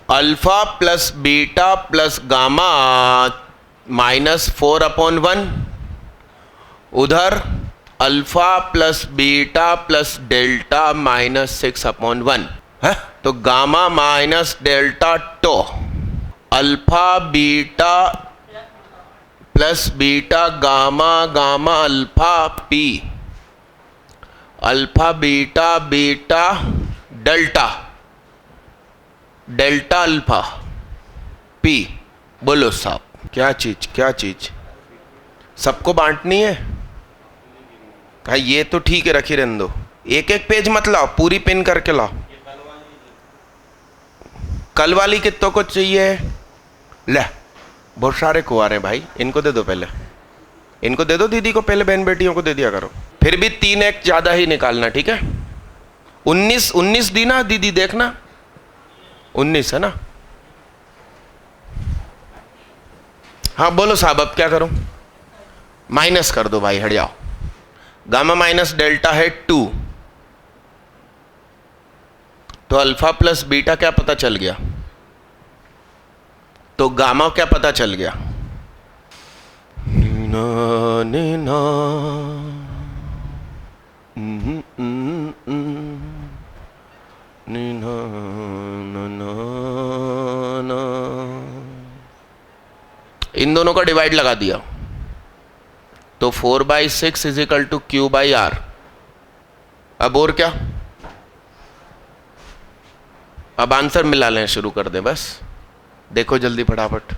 Alpha plus beta plus gamma -4/1, उधर alpha plus beta plus delta -6/1 है। तो gamma minus delta टो, alpha beta plus beta gamma gamma alpha P, alpha beta beta delta delta alpha P. बोलो साहब क्या चीज, क्या चीज सबको बांटनी है? भाई ये तो ठीक है, रखी रहने दो। एक एक पेज मत लाओ, पूरी पिन करके लाओ। कल वाली कितनों को चाहिए? ले बहुत सारे कुंवारे हैं भाई, इनको दे दो पहले, इनको दे दो दीदी को पहले, बहन बेटियों को दे दिया करो। फिर भी 3 एक ज्यादा ही निकालना, ठीक है? 19 दी ना दीदी, देखना 19 है ना? हाँ बोलो साहब अब क्या करूं? माइनस कर दो भाई, हट जाओ। गामा माइनस डेल्टा है 2, तो अल्फा प्लस बीटा क्या पता चल गया? तो गामा क्या पता चल गया? नीना नीना नीना ना। इन दोनों का डिवाइड लगा दिया तो 4/6 इज इक्वल टू Q/R। अब और क्या? अब आंसर मिला लें, शुरू कर दे बस। देखो जल्दी फटाफट,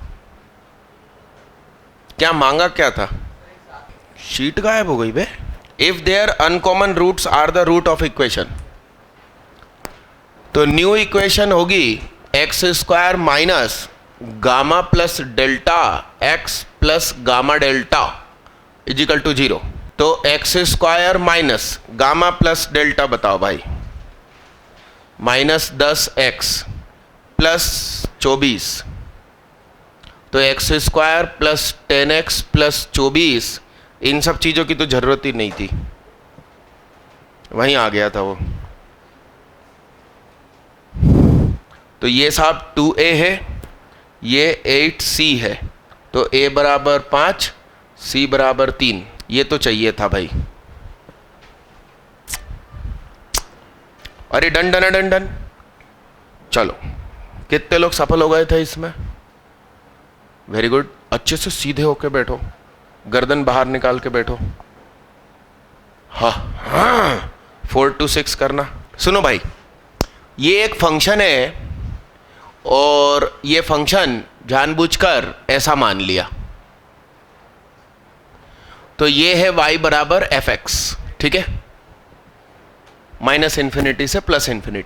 क्या मांगा क्या था? शीट गायब हो गई बे। If there uncommon roots are the root of equation, तो न्यू इक्वेशन होगी x² minus gamma plus delta x plus gamma delta is equal to 0। तो x² minus gamma plus delta बताओ भाई, -10x प्लस 24, तो x² प्लस 10x प्लस 24, इन सब चीज़ों की तो ज़रूरत ही नहीं थी, वहीं आ गया था वो। तो ये साहब 2a है, ये 8c है, तो a बराबर 5, c बराबर 3, ये तो चाहिए था भाई। अरे डन डन डन डन। चलो कितने लोग सफल हो गए थे इसमें? Very good. अच्छे से सीधे होके बैठो, गर्दन बाहर निकाल के बैठो। हाँ हाँ, 4 to 6 करना। सुनो भाई, ये एक फंक्शन है और ये फंक्शन जानबूझकर ऐसा मान लिया, तो ये है y बराबर fx, ठीक है? -∞ से +∞।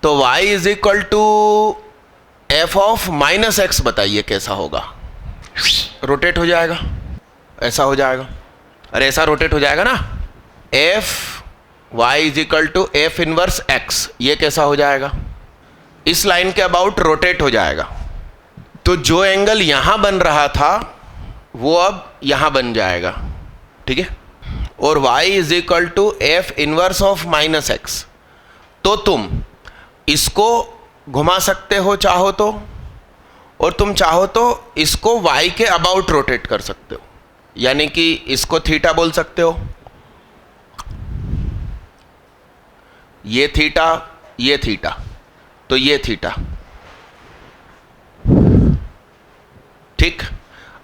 तो y is equal to f of -x, बताइए कैसा होगा? रोटेट हो जाएगा, ऐसा हो जाएगा। अरे ऐसा रोटेट हो जाएगा ना, f y is equal to f inverse x, ये कैसा हो जाएगा? इस लाइन के अबाउट रोटेट हो जाएगा। तो जो एंगल यहां बन रहा था वो अब यहां बन जाएगा, ठीक है? और y is equal to f inverse of -x, तो तुम इसको घुमा सकते हो चाहो तो, और तुम चाहो तो इसको y के अबाउट रोटेट कर सकते हो, यानी कि इसको थीटा बोल सकते हो, ये थीटा, ये थीटा, तो ये थीटा, ठीक?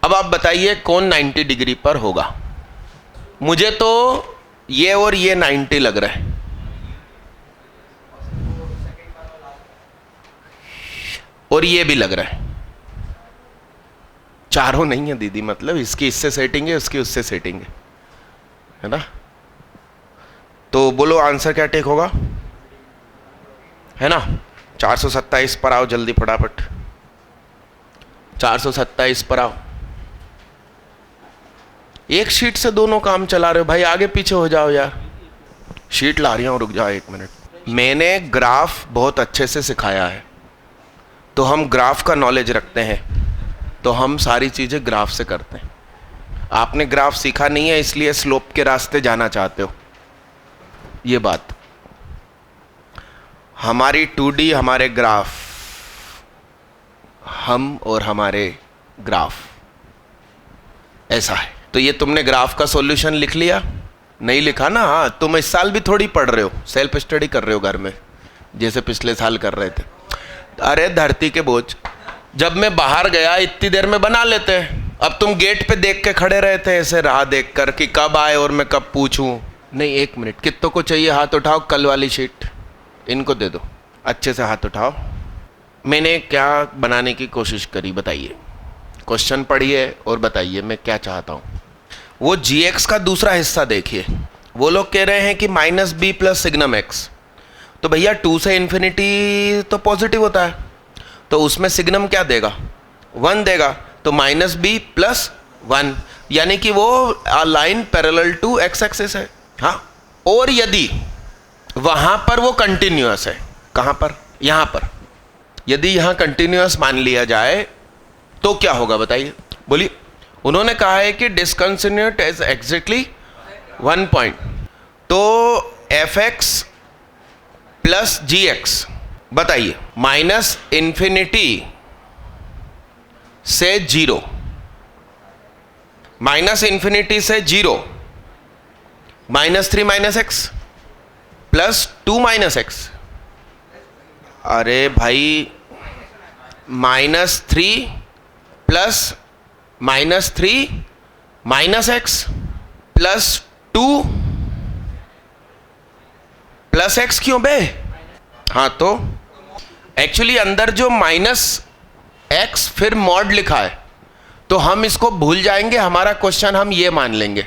अब आप बताइए कौन 90 डिग्री पर होगा? मुझे तो ये और ये 90 लग रहा है, और ये भी लग रहा है। चारों नहीं है दीदी, मतलब इसकी इससे सेटिंग है, उसकी उससे सेटिंग है ना? तो बोलो आंसर क्या टेक होगा, है ना? 427 पर आओ जल्दी फटाफट, 427 पर आओ। एक शीट से दोनों काम चला रहे हो भाई, आगे पीछे हो जाओ यार। शीट ला रही हूं, रुक जाओ 1 मिनट। मैंने ग्राफ बहुत अच्छे से सिखाया है, तो हम ग्राफ का नॉलेज रखते हैं, तो हम सारी चीज़ें ग्राफ से करते हैं। आपने ग्राफ सीखा नहीं है, इसलिए स्लोप के रास्ते जाना चाहते हो, ये बात। हमारी 2D हमारे ग्राफ, हम और हमारे ग्राफ ऐसा है। तो ये तुमने ग्राफ का सॉल्यूशन लिख लिया? नहीं लिखा ना। हाँ, तुम इस साल भी थोड़ी पढ़ रहे हो, सेल्फ स्टडी कर रहे हो घर में, जैसे पिछले साल कर रहे थे। अरे धरती के बोझ, जब मैं बाहर गया इतनी देर में बना लेते हैं। अब तुम गेट पे देख के खड़े रहे थे ऐसे राह देख कर कि कब आए और मैं कब पूछूं। नहीं, 1 मिनट, कितनों को चाहिए हाथ उठाओ। कल वाली शीट इनको दे दो, अच्छे से हाथ उठाओ। मैंने क्या बनाने की कोशिश करी बताइए, क्वेश्चन पढ़िए और बताइए मैं क्या चाहता हूँ। वो gx का दूसरा हिस्सा देखिए। वो लोग कह रहे हैं कि -b प्लस सिग्नम x। तो भैया 2 से इन्फिनिटी तो पॉजिटिव होता है, तो उसमें सिग्नम क्या देगा? 1 देगा। तो -b प्लस 1, यानी कि वो line parallel to x axis है। हाँ, और यदि वहां पर वो कंटिन्यूअस है, कहां पर? यहां पर। यदि यहां कंटिन्यूअस मान लिया जाए तो क्या होगा बताइए, बोलिए। उन्होंने कहा है कि डिसकंटिन्यूट इज एग्जैक्टली 1 पॉइंट। तो fx प्लस gx बताइए, -∞ से 0, -∞ से 0, -3 x प्लस 2 x। अरे भाई, -3 plus -3 x plus 2 plus x क्यों बे? हाँ, तो एक्चुअली अंदर जो -x फिर मॉड लिखा है, तो हम इसको भूल जाएंगे, हमारा क्वेश्चन हम ये मान लेंगे।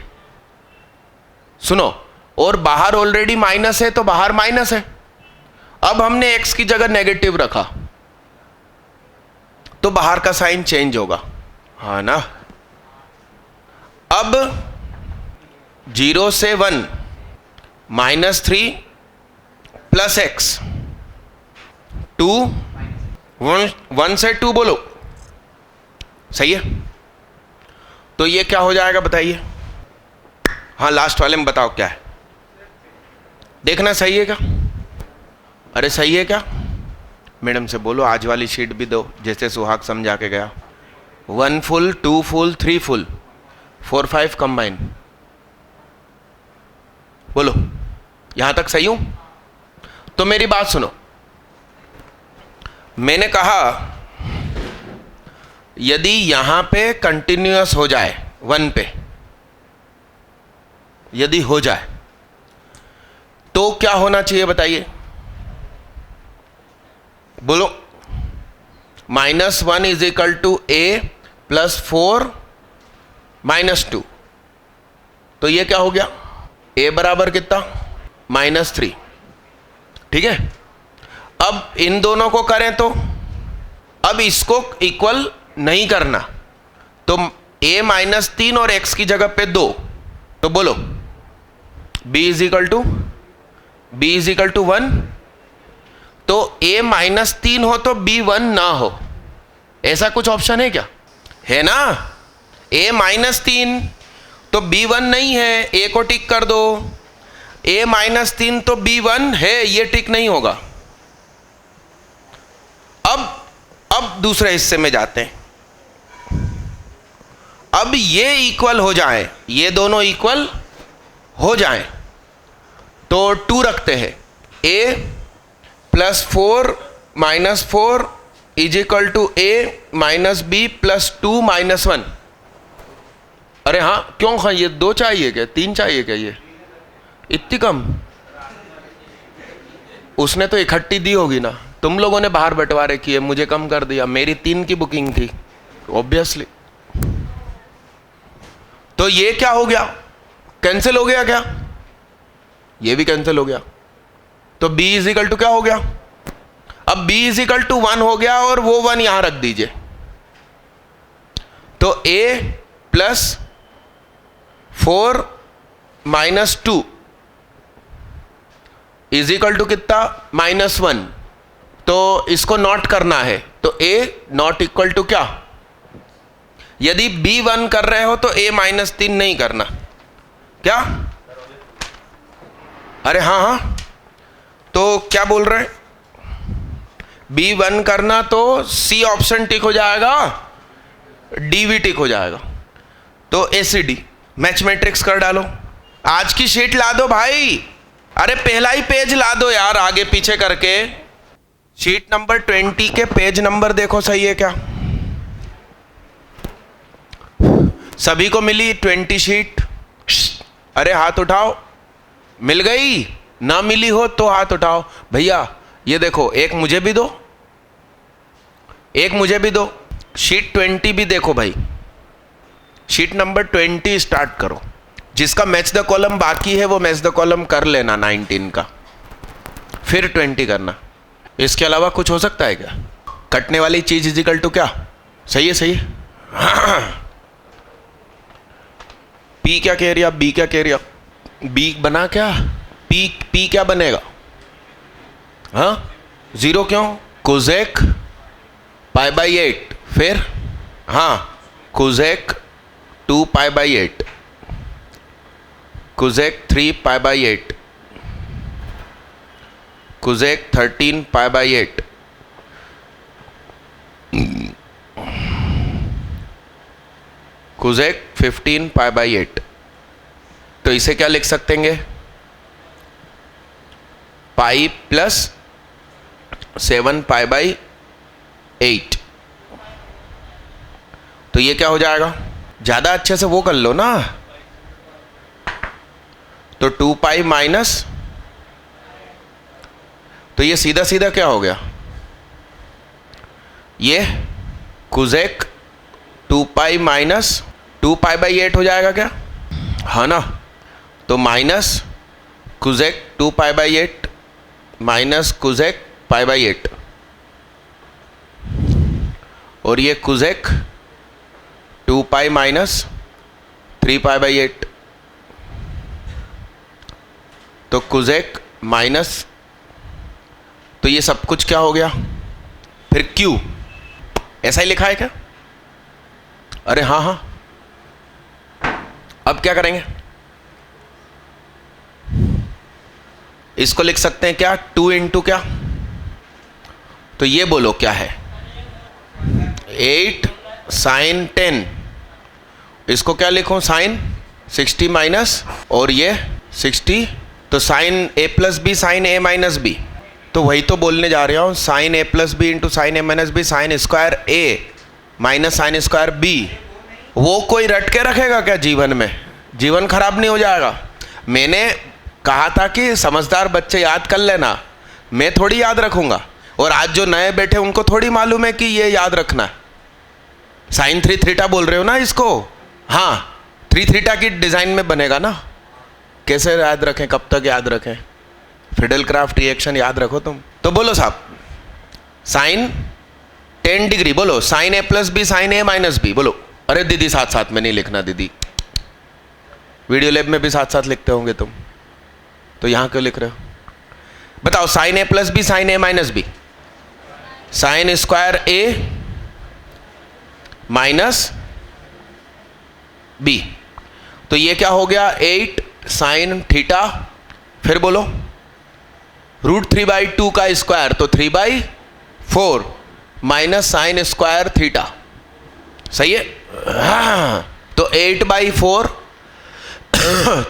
सुनो, और बाहर ऑलरेडी माइनस है तो बाहर माइनस है। अब हमने x की जगह नेगेटिव रखा तो बाहर का साइन चेंज होगा, हाँ ना। अब 0 से 1, -3 प्लस x, 2, 1 से 2 बोलो, सही है। तो ये क्या हो जाएगा बताइए? हाँ, लास्ट वाले में बताओ क्या है, देखना सही है क्या? अरे सही है क्या? मैडम से बोलो आज वाली शीट भी दो, जैसे सुहाग समझा के गया। 1 फुल, 2 फुल, 3 फुल, 4 5 कंबाइन। बोलो, यहां तक सही हूं? तो मेरी बात सुनो, मैंने कहा यदि यहां पे कंटिन्यूअस हो जाए 1 पे, यदि हो जाए तो क्या होना चाहिए बताइए? बोलो। -1 is equal to a plus 4 -2। तो ये क्या हो गया? a बराबर कितना? -3। ठीक है। अब इन दोनों को करें तो, अब इसको इक्वल नहीं करना, तो a -3 और x की जगह पे 2। तो बोलो b इज इक्वल टू 1। तो a -3 हो तो b 1 ना हो, ऐसा कुछ ऑप्शन है क्या? है ना। a -3 तो b 1 नहीं है, a को टिक कर दो। a -3 तो b 1 है, ये टिक नहीं होगा। अब दूसरे हिस्से में जाते हैं। अब ये इक्वल हो जाए, ये दोनों इक्वल हो जाएं, तो 2 रखते हैं। a plus 4 -4 is equal to a -b plus 2 -1। अरे हाँ, क्यों? हाँ, ये 2 चाहिए क्या? 3 चाहिए क्या? ये इतनी कम? उसने तो इकट्ठी दी होगी ना, तुम लोगों ने बाहर बंटवारे किए, मुझे कम कर दिया। मेरी 3 की बुकिंग थी ऑब्वियसली। तो ये क्या हो गया? कैंसिल हो गया क्या? ये भी कैंसिल हो गया। तो b इज इक्वल टू क्या हो गया? अब b इज इक्वल टू 1 हो गया, और वो 1 यहां रख दीजिए। तो a plus 4 -2 is equal to कितना? -1। तो इसको नॉट करना है, तो a नॉट इक्वल टू क्या? यदि b 1 कर रहे हो तो a -3 नहीं करना। क्या? अरे हाँ हाँ, तो क्या बोल रहे हैं? B1 करना तो C ऑप्शन टिक हो जाएगा, D भी टिक हो जाएगा, तो ACD मैच मैट्रिक्स कर डालो। आज की शीट ला दो भाई, अरे पहला ही पेज ला दो यार, आगे पीछे करके। शीट नंबर 20 के पेज नंबर देखो सही है क्या? सभी को मिली 20 शीट? अरे हाथ उठाओ, मिल गई? ना मिली हो तो हाथ उठाओ। भैया ये देखो, एक मुझे भी दो, एक मुझे भी दो। शीट 20 भी देखो भाई, शीट नंबर 20 स्टार्ट करो। जिसका मैच द कॉलम बाकी है वो मैच द कॉलम कर लेना 19 का, फिर 20 करना। इसके अलावा कुछ हो सकता है क्या? कटने वाली चीज इजिकल टू क्या? सही है, सही है। पी क्या कह रही, बी क्या कह रही? बी बना क्या? पी क्या बनेगा? हाँ 0 क्यों? कोजेक पाई बाई 8, फिर हाँ Kozak 2 pi by 8, Kozak 3 pi by 8, Kozak 13 pi by 8, Kozak 15 pi by 8। तो इसे क्या लिख सकते हैं? Pi plus 7 pi by 8। तो ये क्या हो जाएगा? ज्यादा अच्छे से वो कर लो ना, तो 2 पाई माइनस, तो ये सीधा सीधा क्या हो गया? ये Kozak 2 pi minus 2 pi by 8 हो जाएगा क्या? हाँ ना, तो minus Kozak 2 pi by 8 minus Kozak pi by 8, और ये Kozak 2 pi minus 3 pi by 8, तो कोजेक माइनस, तो ये सब कुछ क्या हो गया? फिर क्यू ऐसा ही लिखा है क्या? अरे हाँ हाँ, अब क्या करेंगे? इसको लिख सकते हैं क्या? 2 इंटू क्या? तो ये बोलो क्या है? 8 साइन 10, इसको क्या लिखूं? साइन 60 माइनस, और ये 60, तो sine a plus b sine a minus b. तो वही तो बोलने जा रहा हूं, sine a plus b into sine a minus b sine square a minus sine square b। वो कोई रट के रखेगा क्या जीवन में? जीवन खराब नहीं हो जाएगा? मैंने कहा था कि समझदार बच्चे याद कर लेना, मैं थोड़ी याद रखूंगा, और आज जो नए बैठे उनको थोड़ी मालूम है कि ये याद रखना है। साइन 3 थीटा बोल रहे हो ना इसको? हाँ 3 थीटा की डिजाइन में बनेगा ना। कैसे याद रखें, कब तक याद रखें? फिडल क्राफ्ट रिएक्शन याद रखो तुम। तो बोलो साहब, साइन 10 डिग्री, बोलो sine a plus b sine a minus b, बोलो। अरे दीदी साथ साथ में नहीं लिखना दीदी, वीडियो लैब में भी साथ साथ लिखते होंगे तुम, तो यहां क्यों लिख रहे हो? बताओ, sine a plus b sine a minus b, sine square a minus b, तो ये क्या हो गया? 8 साइन थीटा, फिर बोलो √3/2 का स्क्वायर, तो 3/4 माइनस साइन स्क्वायर थीटा। सही है? हाँ, तो 8/4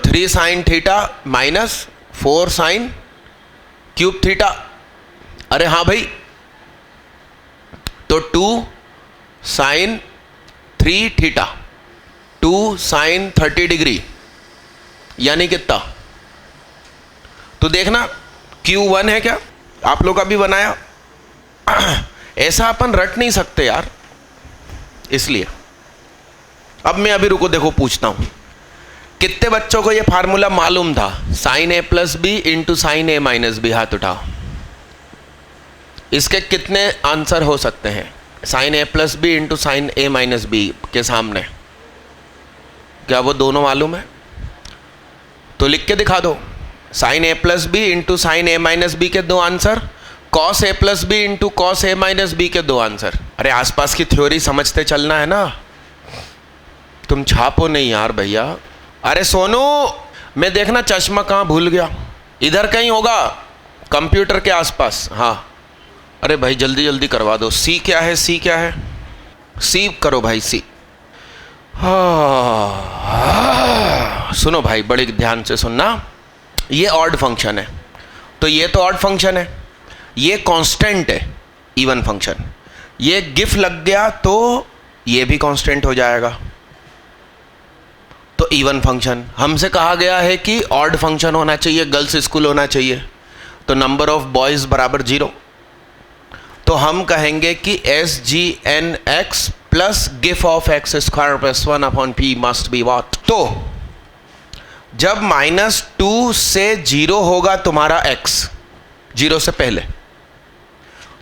3 sine theta minus 4 sine cube theta. अरे हाँ भाई, तो 2 साइन 3 थीटा, 2 साइन 30 डिग्री, यानी कितना? तो देखना Q1 है क्या? आप लोग अभी बनाया, ऐसा अपन रट नहीं सकते यार, इसलिए अब मैं अभी रुको, देखो पूछता हूं, कितने बच्चों को ये फार्मूला मालूम था? Sine a plus b into sine a minus b, हाथ उठाओ। इसके कितने आंसर हो सकते हैं? Sine a plus b into sine a minus b के सामने क्या वो दोनों मालूम है? तो लिख के दिखा दो, sine a plus b into sine a minus b के 2 answer, cos a plus b into cos a minus b के 2 आंसर। अरे आसपास की थ्योरी समझते चलना है ना, तुम छापो नहीं यार भैया। अरे सोनू, मैं देखना चश्मा कहाँ भूल गया, इधर कहीं होगा कंप्यूटर के आसपास। हाँ अरे भाई जल्दी जल्दी करवा दो। सी क्या है, सी क्या है, सी करो भाई, सी। सुनो भाई बड़े ध्यान से सुनना, ये ऑड फंक्शन है, तो ये तो ऑड फंक्शन है, ये कांस्टेंट है इवन फंक्शन, ये गिफ लग गया तो ये भी कांस्टेंट हो जाएगा, तो इवन फंक्शन। हमसे कहा गया है कि ऑड फंक्शन होना चाहिए, गर्ल्स स्कूल होना चाहिए, तो नंबर ऑफ बॉयज़ बराबर 0, तो हम कहेंगे कि S G N x plus GIF of x square plus 1/p must be what. तो जब -2 से 0 होगा तुम्हारा x 0 से पहले,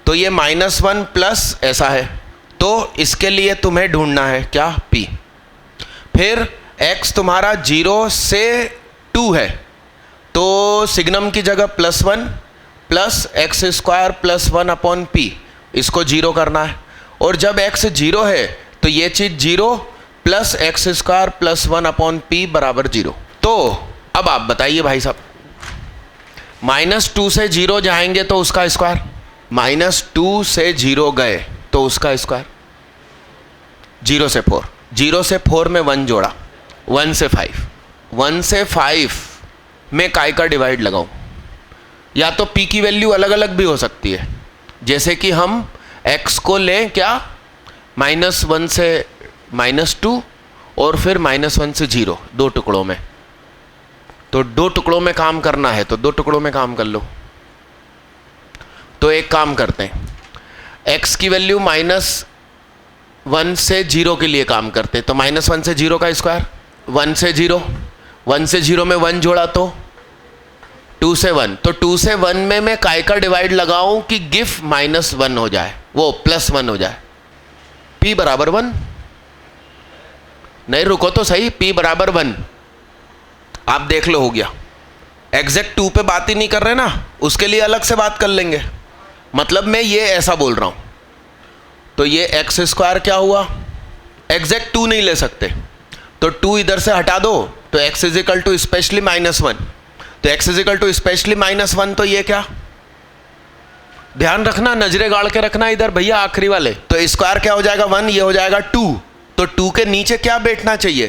तो ये -1 प्लस ऐसा है, तो इसके लिए तुम्हें ढूंढना है क्या, p। फिर x तुम्हारा 0 से 2 है, तो सिग्नम की जगह +1 plus x square plus 1/p, इसको 0 करना है। और जब x 0 है तो ये चीज़ 0 plus x square plus 1/p बराबर 0। तो अब आप बताइए भाई साहब, -2 से 0 जाएंगे तो उसका स्क्वायर, -2 से 0 गए तो उसका स्क्वायर, 0 से 4, 0 से 4 में 1 जोड़ा, 1 से 5, 1 से 5 में काय का डिवाइड लगाऊं, या तो p की वैल्यू अलग अलग भी हो सकती है, जैसे कि हम x को लें क्या, -1 से -2 और फिर -1 से 0, 2 टुकड़ों में, तो 2 टुकड़ों में काम करना है तो 2 टुकड़ों में काम कर लो। तो एक काम करते हैं, x की वैल्यू -1 से 0 के लिए काम करते हैं, तो -1 से 0 का स्क्वायर, 1 से 0, 1 से 0 में 1 जोड़ा तो 2 से 1, तो 2 से 1 में मैं काय का डिवाइड लगाऊं कि गिफ -1 हो जाए, वो +1 हो जाए, p बराबर 1। नहीं रुको तो सही, p बराबर 1, आप देख लो हो गया। एग्जैक्ट 2 पे बात ही नहीं कर रहे ना, उसके लिए अलग से बात कर लेंगे। मतलब मैं ये ऐसा बोल रहा हूं, तो ये एक्स स्क्वायर क्या हुआ, एग्जैक्ट 2 नहीं ले सकते, तो 2 इधर से हटा दो, तो x = स्पेशली -1, तो x = स्पेशली -1, तो ये क्या, ध्यान रखना, नजरे गाड़ के रखना इधर भैया आखिरी वाले, तो स्क्वायर क्या हो जाएगा 1, ये हो जाएगा 2, तो 2 के नीचे क्या बैठना चाहिए,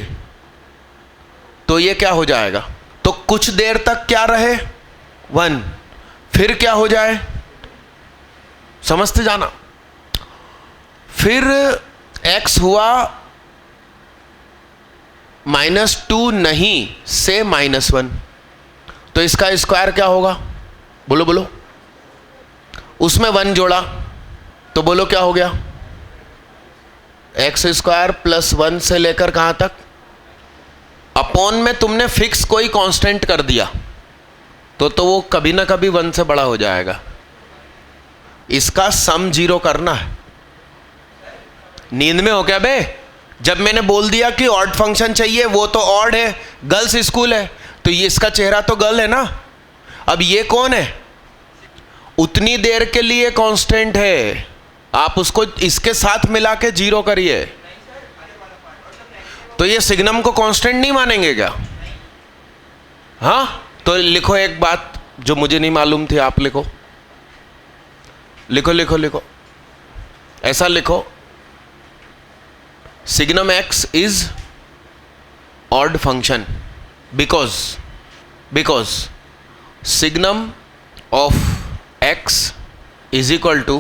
तो ये क्या हो जाएगा, तो कुछ देर तक क्या रहे 1, फिर क्या हो जाए, समझते जाना, फिर x हुआ -2 नहीं से -1, तो इसका स्क्वायर क्या होगा, बोलो बोलो, उसमें 1 जोड़ा तो बोलो क्या हो गया, x² प्लस 1 से लेकर कहां तक, अपॉन में तुमने फिक्स कोई कांस्टेंट कर दिया तो वो कभी ना कभी 1 से बड़ा हो जाएगा, इसका सम 0 करना है। नींद में हो क्या बे, जब मैंने बोल दिया कि ऑड फंक्शन चाहिए, वो तो ऑड है, गर्ल्स स्कूल है, तो ये इसका चेहरा तो गर्ल है ना, अब ये कौन है, उतनी देर के लिए कांस्टेंट है, आप उसको इसके साथ मिला के 0 करिए, तो ये सिग्नम को कांस्टेंट नहीं मानेंगे क्या, हाँ। तो लिखो एक बात जो मुझे नहीं मालूम थी, आप लिखो लिखो लिखो लिखो, ऐसा लिखो, signum x is odd function because signum of x is equal to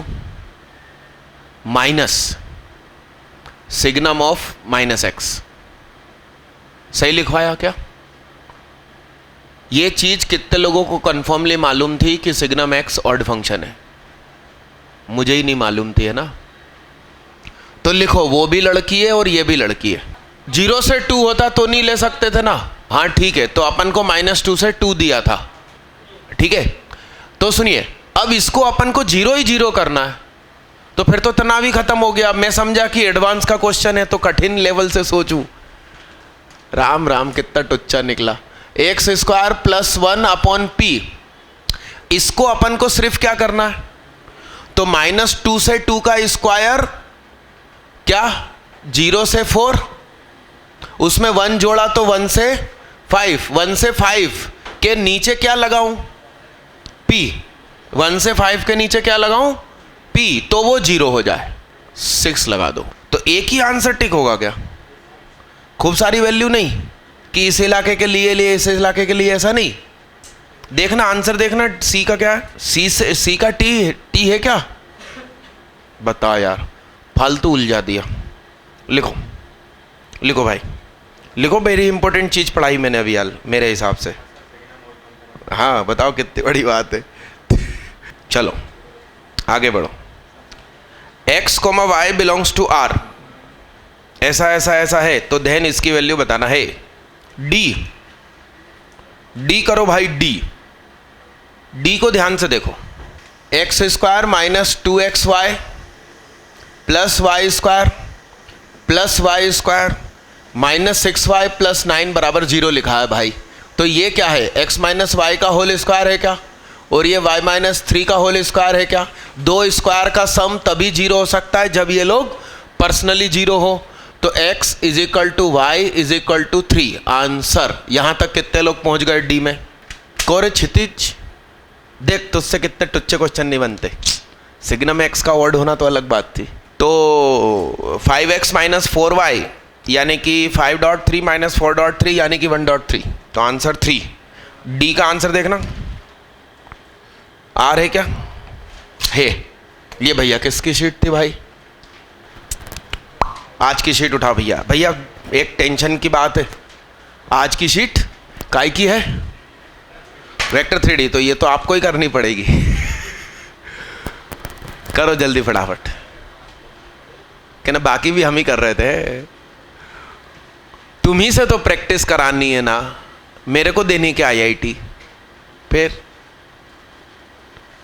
minus signum of minus x। सही लिखवाया क्या, ये चीज कितने लोगों को कंफर्मली मालूम थी कि सिग्नम x ऑड फंक्शन है, मुझे ही नहीं मालूम थी, है ना। तो लिखो वो भी लड़की है और ये भी लड़की है, 0 से 2 होता तो नहीं ले सकते थे ना, हाँ ठीक है, तो अपन को -2 से 2 दिया था, ठीक है। तो सुनिए, अब इसको अपन को 0 ही 0 करना है, तो फिर तो तनाव ही खत्म हो गया। मैं समझा कि एडवांस का क्वेश्चन है तो कठिन लेवल से सोचूं, राम राम कितना टुच्चा निकला। x² प्लस 1/p, इसको अपन को सिर्फ क्या करना है, तो -2 से 2 का स्क्वायर क्या, 0 से 4, उसमें 1 जोड़ा तो 1 से 5, 1 से 5 के नीचे क्या लगाऊं, p, 1 से 5 के नीचे क्या लगाऊं, P तो वो 0 हो जाए, 6 लगा दो। तो एक ही आंसर टिक होगा क्या? खूब सारी वैल्यू नहीं कि इस इलाके के लिए इस इलाके के लिए, ऐसा नहीं। देखना आंसर, देखना सी का क्या है, सी का टी है क्या? बता यार, फालतू उलझा दिया। लिखो लिखो भाई, लिखो। वेरी इंपॉर्टेंट चीज पढ़ाई मैंने अभी हाल मेरे हिसाब से। हाँ बताओ कितनी बड़ी बात है। चलो आगे बढ़ो। x, y belongs to r, ऐसा ऐसा ऐसा है, तो देन इसकी वैल्यू बताना है। डी करो भाई, डी को ध्यान से देखो। X square minus 2xy plus y square plus y square minus 6y plus 9 बराबर 0 लिखा है भाई। तो ये क्या है? x माइनस वाई का होल स्क्वायर है क्या? और ये y माइनस 3 का होल स्क्वायर है क्या? दो स्क्वायर का सम तभी 0 हो सकता है जब ये लोग पर्सनली 0 हो। तो x is equal to y is equal to 3। Answer. यहां तक कितने लोग पहुंच गए डी में? कोरे क्षितिज देख, तुझसे कितने टुच्चे क्वेश्चन नहीं बनते। सिग्नम x का वर्ड होना तो अलग बात थी। तो 5x माइनस 4y यानी कि 5.3 माइनस 4.3 यानी कि 1.3। तो आंसर 3। डी का आंसर देखना, आर है क्या? है। ये भैया किसकी शीट थी भाई? आज की शीट उठाओ भैया। भैया एक टेंशन की बात है, आज की शीट काय की है? Vector 3D। तो ये तो आपको ही करनी पड़ेगी। करो जल्दी फटाफट, कहना बाकी भी हम ही कर रहे थे। तुम्ही से तो प्रैक्टिस करानी है ना, मेरे को देनी क्या IIT? फिर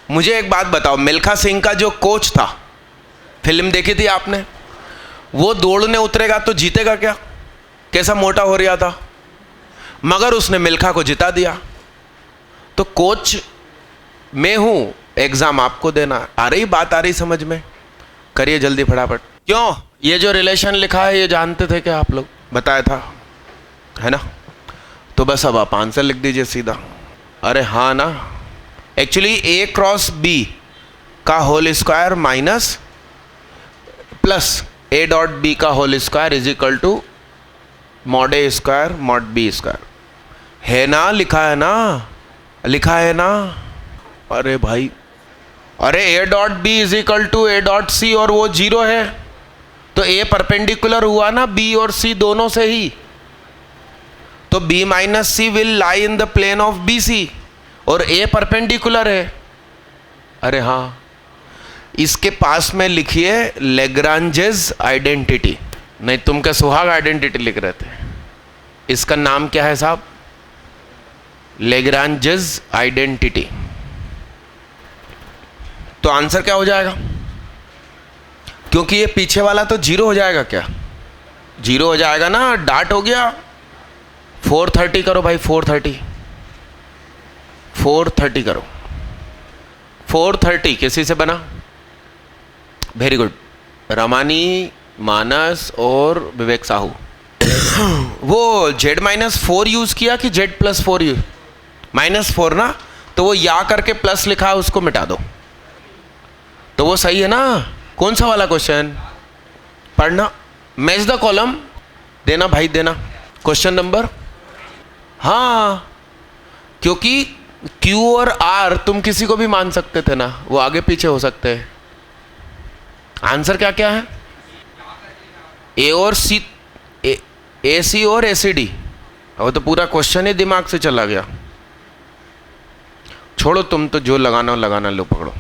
मुझे एक बात बताओ, मिल्खा सिंह का जो कोच था, फिल्म देखी थी आपने? वो दौड़ने उतरेगा तो जीतेगा क्या? कैसा मोटा हो रहा था, मगर उसने मिल्खा को जिता दिया। तो कोच मैं हूं, एग्जाम आपको देना। आ रही बात, आ रही समझ में? करिए जल्दी फटाफट। क्यों? ये जो रिलेशन लिखा है ये जानते थे क्या आप लोग? बताया था, है ना? तो बस अब आप आंसर लिख दीजिए सीधा। अरे हाँ ना, एक्चुअली A क्रॉस B का whole square minus plus A dot B का whole square is equal to mod A square mod B square. है ना? लिखा है ना? लिखा है ना? अरे भाई, अरे A dot B is equal to A dot C और वो 0 है, तो A परपेंडिकुलर हुआ ना B और C दोनों से ही। तो B minus C will lie in the plane of BC और A परपेंडिकुलर है। अरे हाँ, इसके पास में लिखिए लेग्रांजेस आइडेंटिटी। नहीं, तुम क्या सुहाग आइडेंटिटी लिख रहे थे? इसका नाम क्या है साहब? Lagrange's identity. तो आंसर क्या हो जाएगा? क्योंकि ये पीछे वाला तो 0 हो जाएगा। क्या 0 हो जाएगा ना? डाट हो गया। 430 करो भाई, 430 करो। 430 किसी से बना? वेरी गुड, रमानी, मानस और विवेक साहू। वो Z-4 यूज किया कि Z+4 यूज? -4 ना, तो वो या करके प्लस लिखा है उसको मिटा दो, तो वो सही है ना? कौन सा वाला क्वेश्चन पढ़ना? मैच द कॉलम देना भाई, देना क्वेश्चन नंबर। हाँ, क्योंकि Q और R तुम किसी को भी मान सकते थे ना, वो आगे पीछे हो सकते हैं। आंसर क्या क्या है? A और C, AC और ACD। वो तो पूरा क्वेश्चन ही दिमाग से चला गया। छोड़ो, तुम तो जो लगाना लगाना, लो पकड़ो।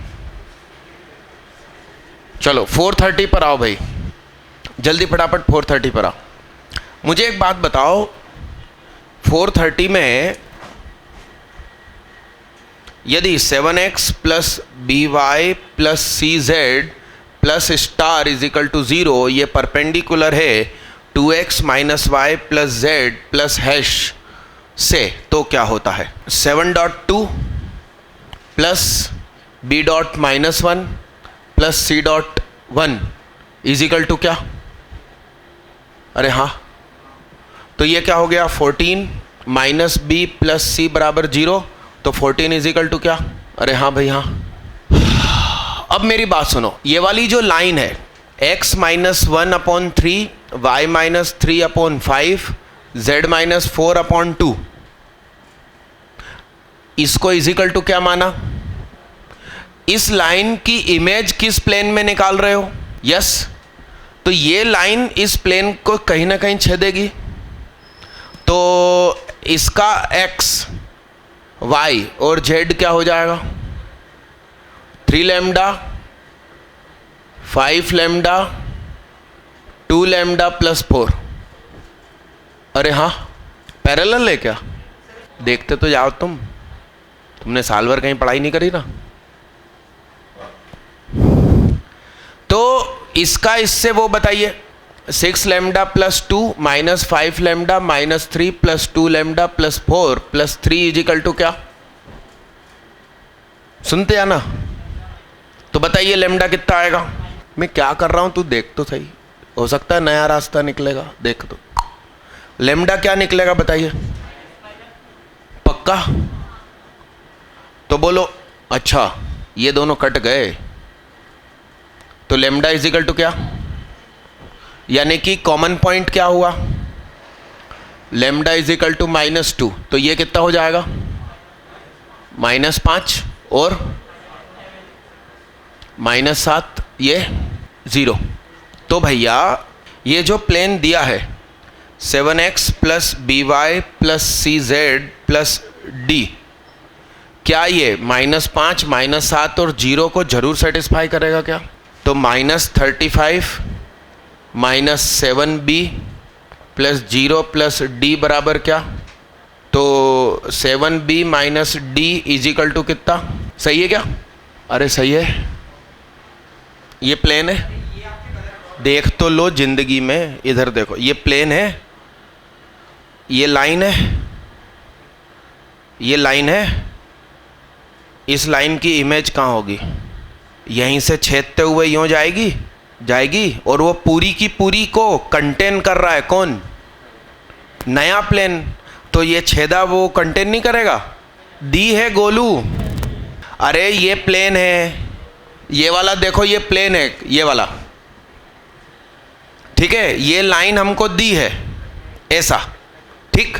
चलो 430 पर आओ भाई, जल्दी फटाफट 430 पर आओ। मुझे एक बात बताओ, 430 में यदि 7x plus by plus CZ plus star is equal to 0 ये परपेंडिकुलर है 2x minus y plus z plus hash से, तो क्या होता है? 7.2 plus b dot -1 plus c dot 1 is equal to क्या? अरे हाँ, तो ये क्या हो गया? 14 माइनस बी प्लस सी बराबर 0, तो 14 इज इक्वल टू क्या? अरे हाँ भाई हाँ। अब मेरी बात सुनो, ये वाली जो लाइन है x minus 1/3, y minus 3/5, z minus 4/2, इसको इजिकल टू क्या माना? इस लाइन की इमेज किस प्लेन में निकाल रहे हो? यस, तो ये लाइन इस प्लेन को कहीं ना कहीं छेदेगी, तो इसका x, y और z क्या हो जाएगा? 3 लैम्डा, 5 लैम्डा, 2 लैम्डा प्लस 4। अरे हाँ, पैरेलल है क्या? देखते तो जाओ, तुमने साल भर कहीं पढ़ाई नहीं करी ना। तो इसका इससे वो बताइए, 6 lambda plus 2 minus 5 lambda minus 3 plus 2 lambda plus 4 plus 3 is equal to क्या? सुनते हैं ना? तो बताइए लैम्डा कितना आएगा? मैं क्या कर रहा हूं तू देख तो सही, हो सकता है नया रास्ता निकलेगा। देख तो लैम्डा क्या निकलेगा बताइए? पक्का? तो बोलो अच्छा, ये दोनों कट गए, तो लैम्डा इजिकल टू क्या? यानी कि कॉमन पॉइंट क्या हुआ? लैम्डा इजिकल टू -2, तो ये कितना हो जाएगा? -5 और -7, ये 0। तो भैया ये जो प्लेन दिया है 7x plus by plus cz plus d, क्या ये -5, -7 और 0 को जरूर सेटिस्फाई करेगा क्या? तो -35 -7b प्लस 0 प्लस d बराबर क्या? तो 7b minus d is equal to कितना? सही है क्या? अरे सही है, ये प्लेन है, देख तो लो जिंदगी में। इधर देखो, ये प्लेन है, ये लाइन है, ये लाइन है, इस लाइन की इमेज कहाँ होगी? यहीं से छेदते हुए यूँ जाएगी और वो पूरी की पूरी को कंटेन कर रहा है कौन? नया प्लेन। तो ये छेदा वो कंटेन नहीं करेगा? दी है गोलू। अरे ये प्लेन है, ये वाला देखो, ये प्लेन है ये वाला, ठीक है, ये लाइन हमको दी है ऐसा, ठीक।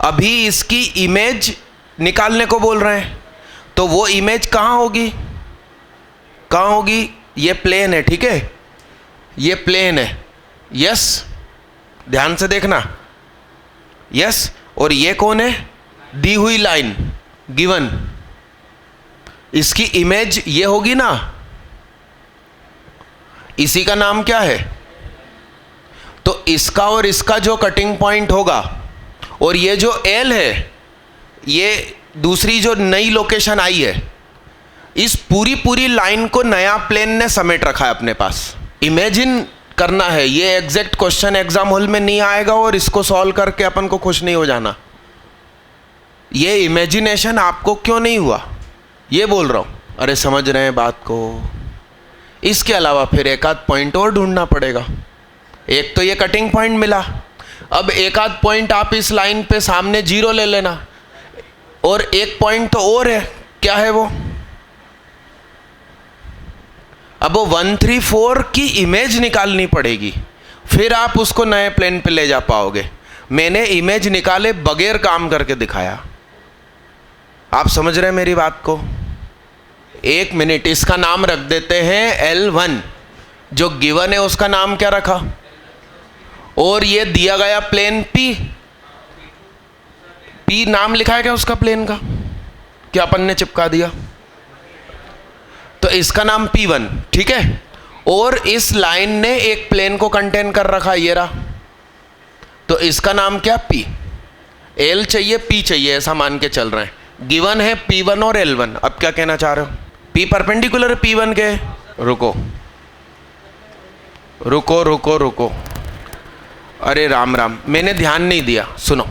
अभी इसकी इमेज निकालने को बोल रहे हैं, तो वो इमेज कहाँ होगी? कहाँ होगी? ये प्लेन है, ठीक है, ये प्लेन है, यस, ध्यान से देखना, यस। और ये कौन है? दी हुई लाइन, गिवन, इसकी इमेज ये होगी ना, इसी का नाम क्या है? तो इसका और इसका जो कटिंग पॉइंट होगा, और ये जो एल है, ये दूसरी जो नई लोकेशन आई है, इस पूरी लाइन को नया प्लेन ने समेट रखा है अपने पास। इमेजिन करना है, ये एग्जैक्ट क्वेश्चन एग्जाम हॉल में नहीं आएगा और इसको सॉल्व करके अपन को खुश नहीं हो जाना। ये इमेजिनेशन आपको क्यों नहीं हुआ, ये बोल रहा हूं। अरे समझ रहे हैं बात को? इसके अलावा फिर एक आध पॉइंट और ढूंढना पड़ेगा। एक तो ये कटिंग पॉइंट मिला, अब एक आध पॉइंट आप इस लाइन पे सामने 0 ले लेना, और एक पॉइंट तो और है, क्या है वो? अब वो 134 की इमेज निकालनी पड़ेगी, फिर आप उसको नए प्लेन पे ले जा पाओगे। मैंने इमेज निकाले बगैर काम करके दिखाया। आप समझ रहे हैं मेरी बात को? एक मिनट, इसका नाम रख देते हैं L1, जो गिवन है उसका नाम क्या रखा? और ये दिया गया प्लेन P नाम लिखा है क्या उसका प्लेन का? क्या अपन ने चिपका दिया? तो इसका नाम P1, ठीक है। और इस लाइन ने एक प्लेन को कंटेन कर रखा, ये रहा, तो इसका नाम क्या? P। L चाहिए, P चाहिए, ऐसा मान के चल रहे हैं। गिवन है P1 और L1। अब क्या कहना चाह रहे हो? P परपेंडिकुलर है P1 के? रुको रुको रुको रुको, अरे राम राम, मैंने ध्यान नहीं दिया। सुनो,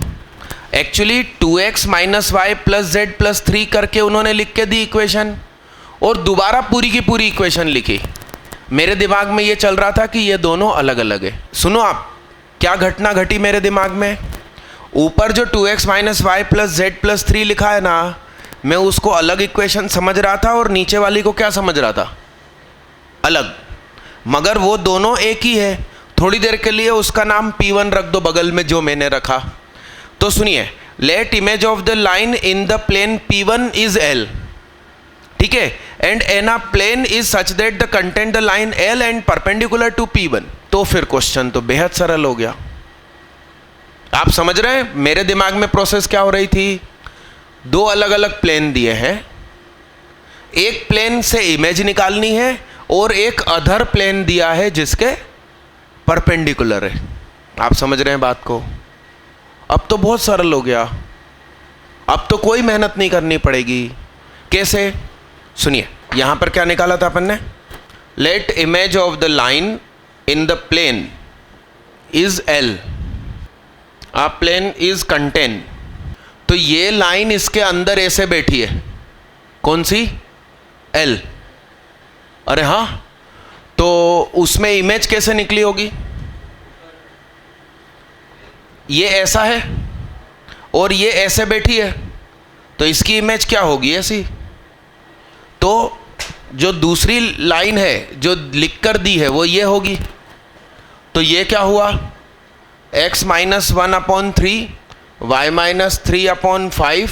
actually 2x minus y plus z plus 3 करके उन्होंने लिख के दी इक्वेशन, और दोबारा पूरी की पूरी इक्वेशन लिखी। मेरे दिमाग में ये चल रहा था कि ये दोनों अलग अलग है। सुनो आप, क्या घटना घटी मेरे दिमाग में? ऊपर जो 2x minus y plus z plus 3 लिखा है ना, मैं उसको अलग इक्वेशन समझ रहा था, और नीचे वाली को क्या समझ रहा था? अलग, मगर वो दोनों एक ही है। थोड़ी देर के लिए उसका नाम P1 रख दो बगल में जो मैंने रखा। तो सुनिए, let image of the line in the plane P1 is L, ठीक है, and an a plane is such that the content the line L and perpendicular to P1। तो फिर क्वेश्चन तो बेहद सरल हो गया। आप समझ रहे हैं मेरे दिमाग में प्रोसेस क्या हो रही थी? दो अलग अलग प्लेन दिए हैं, एक प्लेन से इमेज निकालनी है और एक अदर प्लेन दिया है जिसके परपेंडिकुलर है। आप समझ रहे हैं बात को? अब तो बहुत सरल हो गया, अब तो कोई मेहनत नहीं करनी पड़ेगी। कैसे? सुनिए, यहां पर क्या निकाला था अपन ने? Let image of the line in the plane is L, a plane is contain. तो ये लाइन इसके अंदर ऐसे बैठी है, कौन सी? L। अरे हाँ, तो उसमें इमेज कैसे निकली होगी? ये ऐसा है और ये ऐसे बैठी है, तो इसकी इमेज क्या होगी? ऐसी। तो जो दूसरी लाइन है जो लिख कर दी है वो ये होगी। तो ये क्या हुआ? x माइनस 1/3, y माइनस 3/5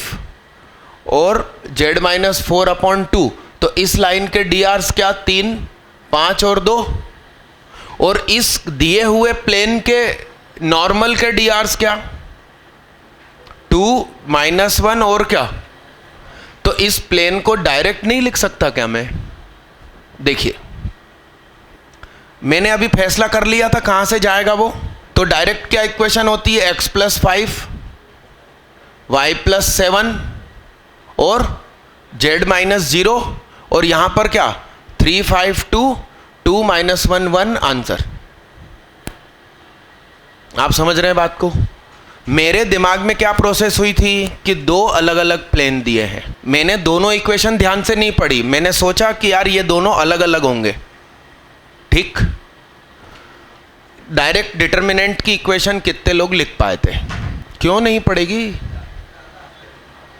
और z माइनस 4/2। तो इस लाइन के DRs क्या? 3, 5 और 2। और इस दिए हुए प्लेन के नॉर्मल के DRs क्या? 2, -1 और क्या? तो इस प्लेन को डायरेक्ट नहीं लिख सकता क्या मैं? देखिए, मैंने अभी फैसला कर लिया था कहां से जाएगा वो। तो डायरेक्ट क्या इक्वेशन होती है? x + 5, y + 7 और z - 0। और यहां पर क्या? 3, 5, 2, 2 - 1, 1 आंसर। आप समझ रहे हैं बात को? मेरे दिमाग में क्या प्रोसेस हुई थी कि दो अलग अलग प्लेन दिए हैं, मैंने दोनों इक्वेशन ध्यान से नहीं पढ़ी, मैंने सोचा कि यार ये दोनों अलग अलग होंगे, ठीक। डायरेक्ट डिटर्मिनेंट की इक्वेशन कितने लोग लिख पाए थे? क्यों नहीं पड़ेगी?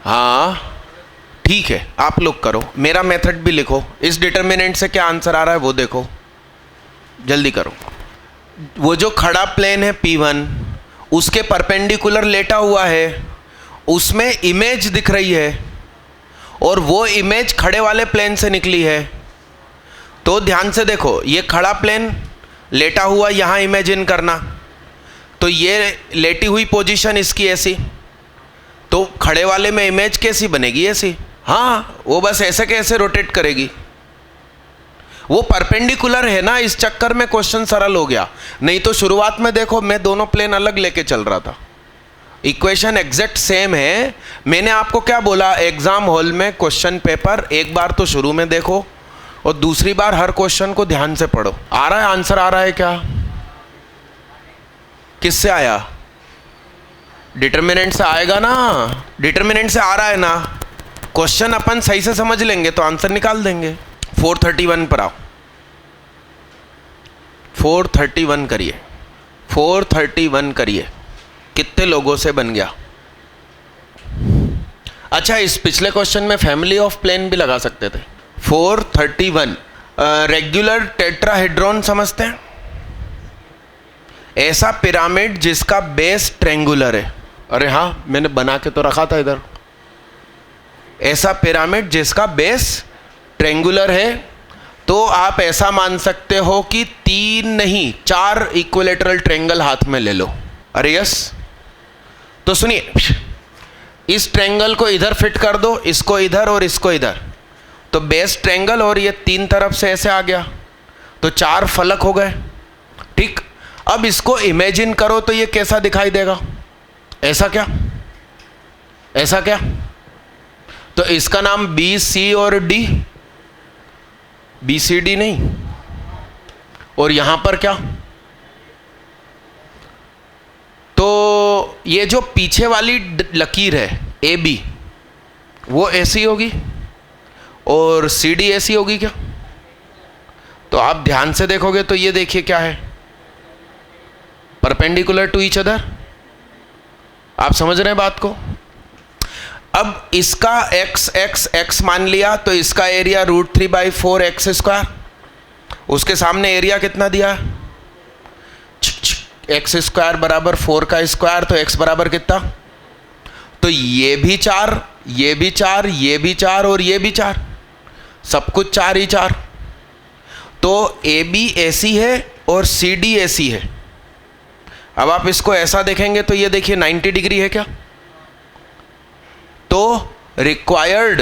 हाँ ठीक है, आप लोग करो, मेरा मेथड भी लिखो। इस डिटर्मिनेंट से क्या आंसर आ रहा है वो देखो, जल्दी करो। वो जो खड़ा प्लेन है P1, उसके परपेंडिकुलर लेटा हुआ है, उसमें इमेज दिख रही है और वो इमेज खड़े वाले प्लेन से निकली है। तो ध्यान से देखो, ये खड़ा प्लेन लेटा हुआ यहाँ इमेजिन करना, तो ये लेटी हुई पोजीशन इसकी ऐसी, तो खड़े वाले में इमेज कैसी बनेगी? ऐसी। हाँ, वो बस ऐसे कैसे रोटेट करेगी, वो परपेंडिकुलर है ना, इस चक्कर में क्वेश्चन सरल हो गया। नहीं तो शुरुआत में देखो मैं दोनों प्लेन अलग लेके चल रहा था, इक्वेशन एग्जैक्ट सेम है। मैंने आपको क्या बोला? एग्जाम हॉल में क्वेश्चन पेपर एक बार तो शुरू में देखो और दूसरी बार हर क्वेश्चन को ध्यान से पढ़ो। आ रहा है आंसर? आ रहा है क्या? किससे आया? डिटर्मिनेंट से आएगा ना, डिटर्मिनेंट से आ रहा है ना। क्वेश्चन अपन सही से समझ लेंगे तो आंसर निकाल देंगे। 431 पर आओ, 431 करिए, 431 करिए। कितने लोगों से बन गया? अच्छा, इस पिछले क्वेश्चन में फैमिली ऑफ प्लेन भी लगा सकते थे। 431 रेगुलर टेट्राहेड्रॉन समझते हैं? ऐसा पिरामिड जिसका बेस ट्रेंगुलर है। अरे हाँ, मैंने बना के तो रखा था इधर। ऐसा पिरामिड जिसका बेस ट्रेंगुलर है, तो आप ऐसा मान सकते हो कि 3 नहीं 4 इक्विलेटरल ट्रेंगल हाथ में ले लो। अरे यस, तो सुनिए, इस ट्रेंगल को इधर फिट कर दो, इसको इधर और इसको इधर, तो बेस ट्रेंगल और ये 3 तरफ से ऐसे आ गया, तो 4 फलक हो गए, ठीक। अब इसको इमेजिन करो तो ये कैसा दिखाई देगा? ऐसा क्या? ऐसा क्या? तो इसका नाम BC और D, BCD नहीं। और यहां पर क्या? तो ये जो पीछे वाली लकीर है AB, वो ऐसी होगी और CD ऐसी होगी क्या? तो आप ध्यान से देखोगे तो ये देखिए क्या है, परपेंडिकुलर टू ईच अदर। आप समझ रहे हैं बात को? अब इसका x मान लिया तो इसका एरिया √3/4 x², उसके सामने एरिया कितना दिया? एक्स स्क्वायर बराबर 4 का स्क्वायर, तो एक्स बराबर कितना? तो ये भी 4, ये भी 4, ये भी 4 और ये भी 4, सब कुछ 4 ही 4। तो ए बी ऐसी है और सी डी ऐसी है। अब आप इसको ऐसा देखेंगे तो ये देखिए 90 डिग्री है क्या? तो required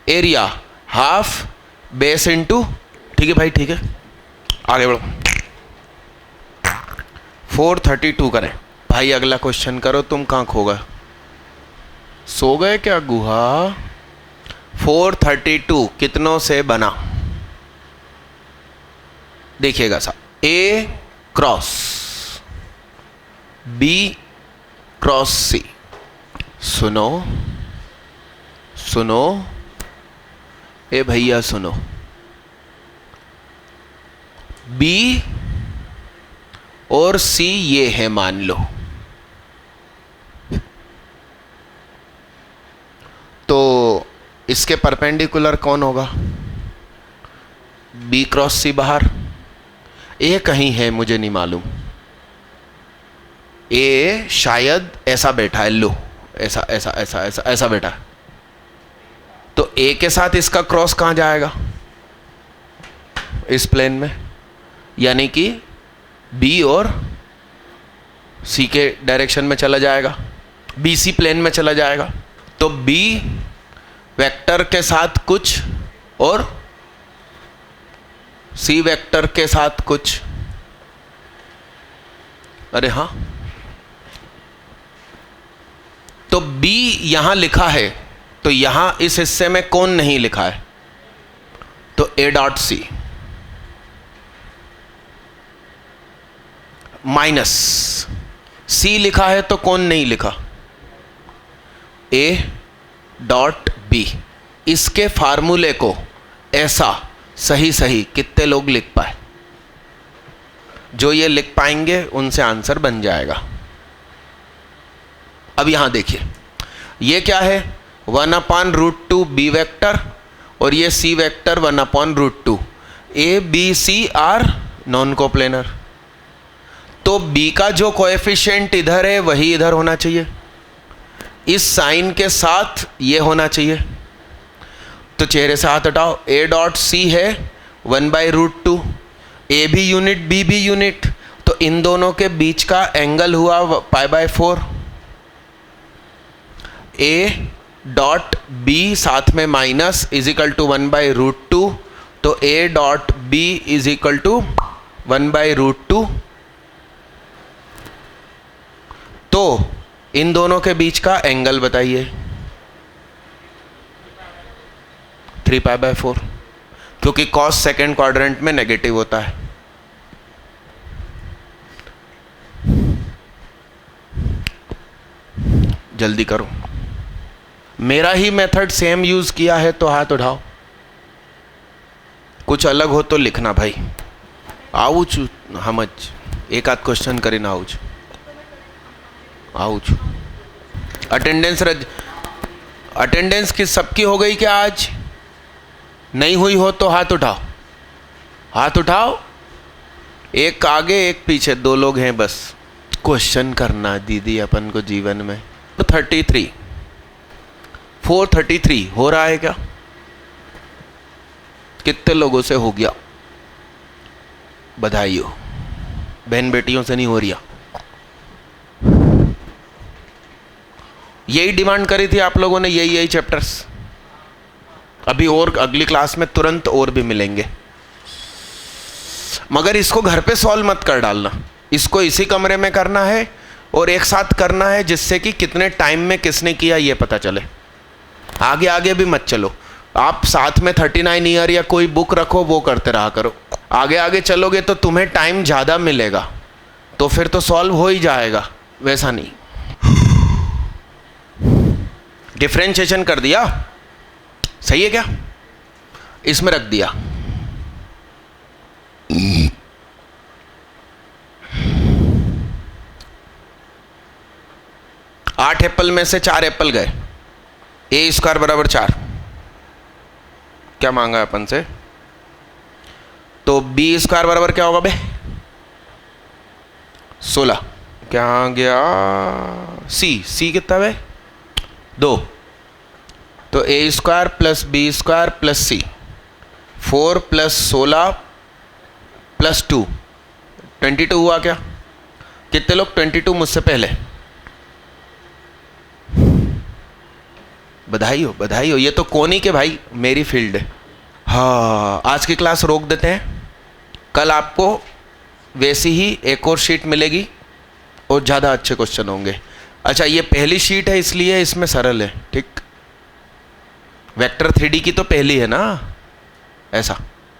area half base into, ठीक है भाई, ठीक है, आगे बढ़ो। 432 करें भाई। अगला क्वेश्चन करो। तुम कहाँ खो गए? सो गए क्या गुहा? 432 कितनों से बना? देखिएगा साहब, ए क्रॉस बी क्रॉस सी। सुनो सुनो ए भैया सुनो, बी और सी ये है मान लो, तो इसके परपेंडिकुलर कौन होगा? बी क्रॉस सी बाहर, ए कहीं है मुझे नहीं मालूम, ए शायद ऐसा बैठा है, लो ऐसा ऐसा ऐसा ऐसा ऐसा बैठा है, तो ए के साथ इसका क्रॉस कहां जाएगा? इस प्लेन में, यानी कि बी और सी के डायरेक्शन में चला जाएगा, बी सी प्लेन में चला जाएगा। तो बी वेक्टर के साथ कुछ और सी वेक्टर के साथ कुछ। अरे हाँ, तो बी यहां लिखा है, तो यहां इस हिस्से में कौन नहीं लिखा है? तो ए डॉट सी माइनस सी लिखा है, तो कौन नहीं लिखा? A dot B. इसके फार्मूले को ऐसा सही सही कितने लोग लिख पाए? जो ये लिख पाएंगे उनसे आंसर बन जाएगा। अब यहां देखिए, ये क्या है? 1/√2 बी वेक्टर और ये C vector 1/√2। A B C are non coplanar, तो बी का जो कोएफिशिएंट इधर है वही इधर होना चाहिए, इस साइन के साथ ये होना चाहिए। तो चेहरे से हाथ हटाओ, ए डॉट सी है 1/√2, ए भी यूनिट बी भी यूनिट, तो इन दोनों के बीच का एंगल हुआ π/4। ए डॉट बी साथ में माइनस इज इक्वल टू 1/√2, तो A dot B is equal to 1/√2। तो इन दोनों के बीच का एंगल बताइए? 3π/4, क्योंकि कॉस सेकेंड क्वाड्रेंट में नेगेटिव होता है। जल्दी करो, मेरा ही मेथड सेम यूज किया है तो हाथ उठाओ, कुछ अलग हो तो लिखना भाई। आउच हमज एक आध क्वेश्चन करी ना आउच आउच। अटेंडेंस किस सबकी हो गई क्या? आज नहीं हुई हो तो हाथ उठाओ, हाथ उठाओ। एक आगे एक पीछे, 2 लोग हैं बस। क्वेश्चन करना दीदी अपन को जीवन में। 433 हो रहा है क्या? कितने लोगों से हो गया? बधाई हो, बहन बेटियों से नहीं हो रही। यही डिमांड करी थी आप लोगों ने, यही चैप्टर्स। अभी और अगली क्लास में तुरंत और भी मिलेंगे, मगर इसको घर पे सॉल्व मत कर डालना, इसको इसी कमरे में करना है और एक साथ करना है, जिससे कि कितने टाइम में किसने किया ये पता चले। आगे आगे भी मत चलो, आप साथ में 39 ईयर या कोई बुक रखो, वो करते रहा करो। आगे आगे चलोगे तो तुम्हें टाइम ज़्यादा मिलेगा, तो फिर तो सॉल्व हो ही जाएगा, वैसा नहीं। डिफरेंशिएशन कर दिया, सही है क्या? इसमें रख दिया। आठ एप्पल में से 4 एप्पल गए, a² = 4। क्या मांगा अपन से? तो बी स्क्वायर बराबर क्या होगा बे? 16। क्या आ गया? सी कितना बे? 2। तो A square plus B square plus C, 4 plus 16 plus 2, 22 हुआ क्या? कितने लोग 22 मुझसे पहले? बधाई हो, बधाई हो, ये तो कोनी के भाई मेरी फील्ड है। हाँ, आज की क्लास रोक देते हैं, कल आपको वैसी ही एक और शीट मिलेगी और ज़्यादा अच्छे क्वेश्चन होंगे। अच्छा, ये पहली शीट है इसलिए इसमें सरल है, ठीक। वेक्टर 3D की तो पहली है ना, ऐसा।